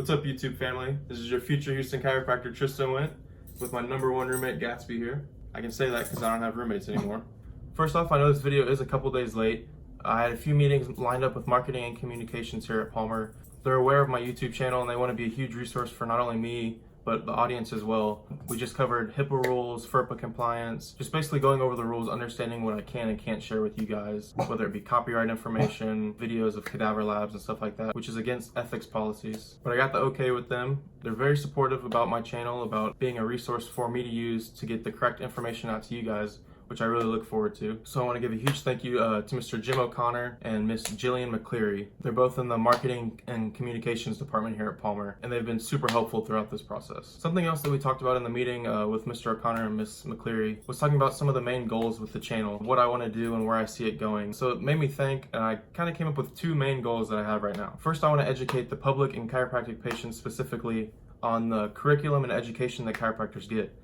What's up, YouTube family? This is your future Houston chiropractor Tristan Wendt with my #1 roommate Gatsby here. I can say that because I don't have roommates anymore. First off, I know this video is a couple days late. I had a few meetings lined up with marketing and communications here at Palmer. They're aware of my YouTube channel and they want to be a huge resource for not only me, but the audience as well. We just covered HIPAA rules, FERPA compliance, just basically going over the rules, understanding what I can and can't share with you guys, whether it be copyright information, videos of cadaver labs and stuff like that, which is against ethics policies. But I got the okay with them. They're very supportive about my channel, about being a resource for me to use to get the correct information out to you guys, which I really look forward to. So I want to give a huge thank you to Mr. Jim O'Connor and Miss Jillian McCleary. They're both in the marketing and communications department here at Palmer, and they've been super helpful throughout this process. Something else that we talked about in the meeting with Mr. O'Connor and Miss McCleary was talking about some of the main goals with the channel, what I want to do and where I see it going. So it made me think, and I kind of came up with two main goals that I have right now. First, I want to educate the public and chiropractic patients specifically on the curriculum and education that chiropractors get.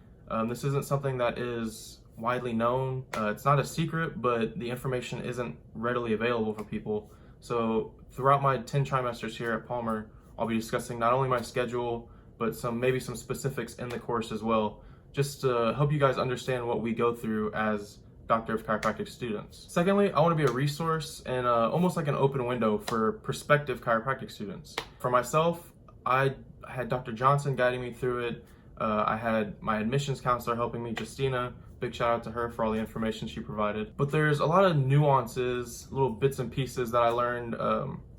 This isn't something that is widely known. It's not a secret, but the information isn't readily available for people. So throughout my 10 trimesters here at Palmer, I'll be discussing not only my schedule, but maybe some specifics in the course as well, just to help you guys understand what we go through as Doctor of Chiropractic students. Secondly, I want to be a resource and almost like an open window for prospective chiropractic students. For myself, I had Dr. Johnson guiding me through it. I had my admissions counselor helping me, Justina. Big shout out to her for all the information she provided. But there's a lot of nuances, little bits and pieces that I learned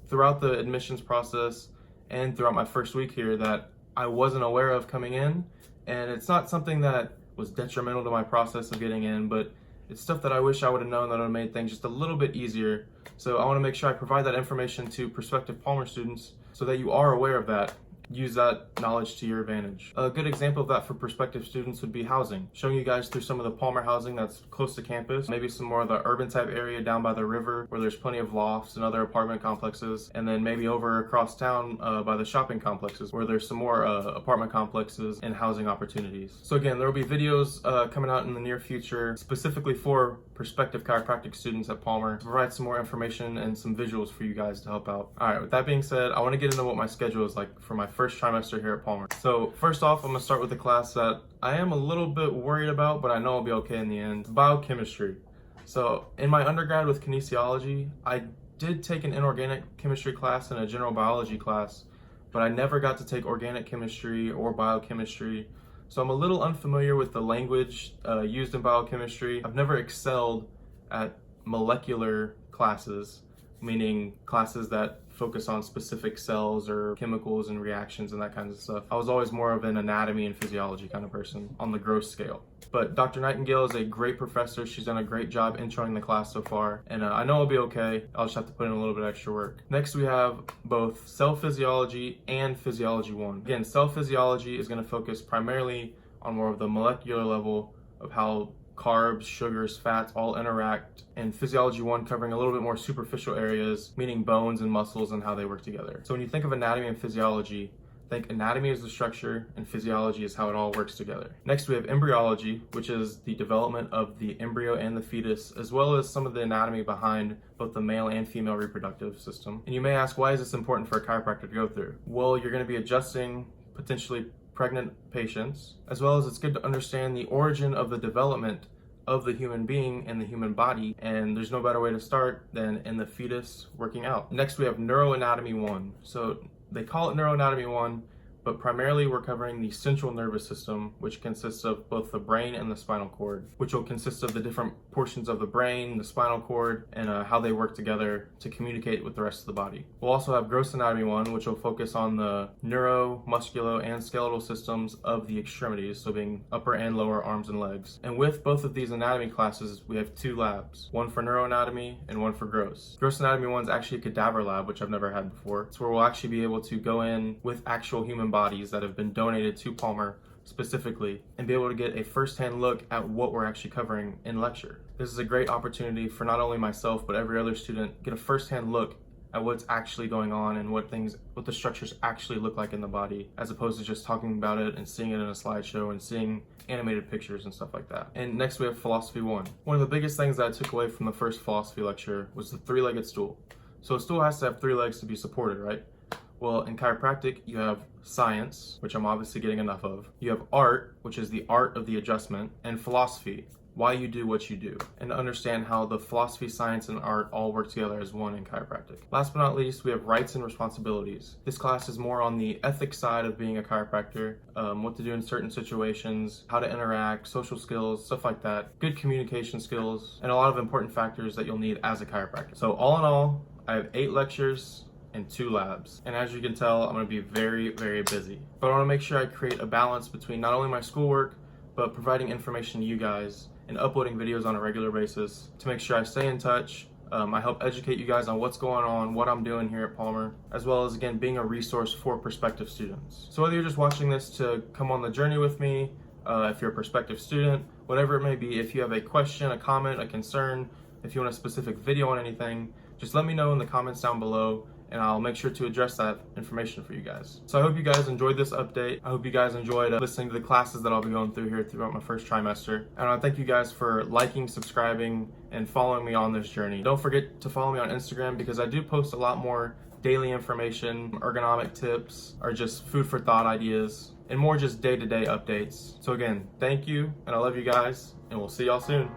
throughout the admissions process and throughout my first week here that I wasn't aware of coming in. And it's not something that was detrimental to my process of getting in, but it's stuff that I wish I would have known that would have made things just a little bit easier. So I want to make sure I provide that information to prospective Palmer students so that you are aware of that. Use that knowledge to your advantage. A good example of that for prospective students would be housing. Showing you guys through some of the Palmer housing that's close to campus, maybe some more of the urban type area down by the river where there's plenty of lofts and other apartment complexes, and then maybe over across town by the shopping complexes where there's some more apartment complexes and housing opportunities. So again, there will be videos coming out in the near future specifically for prospective chiropractic students at Palmer to provide some more information and some visuals for you guys to help out. All right, with that being said, I want to get into what my schedule is like for my first trimester here at Palmer. So first off, I'm going to start with a class that I am a little bit worried about, but I know I'll be okay in the end. Biochemistry. So in my undergrad with kinesiology, I did take an inorganic chemistry class and a general biology class, but I never got to take organic chemistry or biochemistry. So I'm a little unfamiliar with the language used in biochemistry. I've never excelled at molecular classes, meaning classes that focus on specific cells or chemicals and reactions and that kind of stuff. I was always more of an anatomy and physiology kind of person on the gross scale. But Dr. Nightingale is a great professor. She's done a great job introing the class so far, and I know I'll be okay. I'll just have to put in a little bit extra work. Next, we have both cell physiology and physiology 1. Again, cell physiology is going to focus primarily on more of the molecular level of how carbs, sugars, fats all interact, and physiology 1 covering a little bit more superficial areas, meaning bones and muscles and how they work together. So when you think of anatomy and physiology, think anatomy is the structure and physiology is how it all works together. Next, we have embryology, which is the development of the embryo and the fetus, as well as some of the anatomy behind both the male and female reproductive system. And you may ask, why is this important for a chiropractor to go through? Well, you're going to be adjusting potentially pregnant patients, as well as it's good to understand the origin of the development of the human being and the human body, and there's no better way to start than in the fetus working out. Next, we have neuroanatomy 1. So they call it neuroanatomy 1, but primarily we're covering the central nervous system, which consists of both the brain and the spinal cord, which will consist of the different portions of the brain, the spinal cord, and how they work together to communicate with the rest of the body. We'll also have gross anatomy 1, which will focus on the neuro, musculo, and skeletal systems of the extremities, so being upper and lower arms and legs. And with both of these anatomy classes, we have 2 labs, one for neuroanatomy and one for gross. Gross anatomy 1 is actually a cadaver lab, which I've never had before. It's where we'll actually be able to go in with actual human bodies that have been donated to Palmer specifically and be able to get a first-hand look at what we're actually covering in lecture. This is a great opportunity for not only myself but every other student, get a first-hand look at what's actually going on and what the structures actually look like in the body, as opposed to just talking about it and seeing it in a slideshow and seeing animated pictures and stuff like that. And next we have philosophy 1. One of the biggest things that I took away from the first philosophy lecture was the 3-legged stool. So a stool has to have 3 legs to be supported, right? Well, in chiropractic, you have science, which I'm obviously getting enough of. You have art, which is the art of the adjustment, and philosophy, why you do what you do, and to understand how the philosophy, science, and art all work together as one in chiropractic. Last but not least, we have rights and responsibilities. This class is more on the ethics side of being a chiropractor, what to do in certain situations, how to interact, social skills, stuff like that, good communication skills, and a lot of important factors that you'll need as a chiropractor. So all in all, I have 8 lectures and 2 labs. And as you can tell, I'm gonna be very, very busy. But I wanna make sure I create a balance between not only my schoolwork, but providing information to you guys and uploading videos on a regular basis to make sure I stay in touch. I help educate you guys on what's going on, what I'm doing here at Palmer, as well as, again, being a resource for prospective students. So whether you're just watching this to come on the journey with me, if you're a prospective student, whatever it may be, if you have a question, a comment, a concern, if you want a specific video on anything, just let me know in the comments down below, and I'll make sure to address that information for you guys. So I hope you guys enjoyed this update. I hope you guys enjoyed listening to the classes that I'll be going through here throughout my first trimester. And I thank you guys for liking, subscribing, and following me on this journey. Don't forget to follow me on Instagram because I do post a lot more daily information, ergonomic tips, or just food for thought ideas, and more just day-to-day updates. So again, thank you, and I love you guys, and we'll see y'all soon.